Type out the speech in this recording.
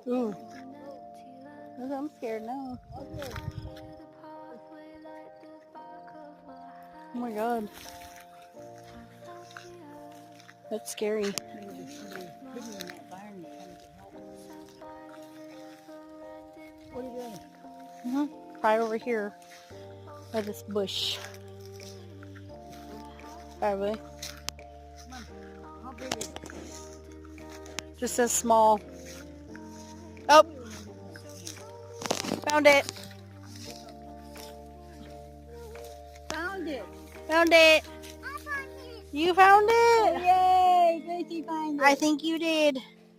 Ooh. I'm scared now. Oh my god. That's scary. What are you doing? Right over here by this bush. Probably. How big is it? Just says small. Oh! Found it! Found it! Found it! You found it! Yay! Gracie found it! I think you did.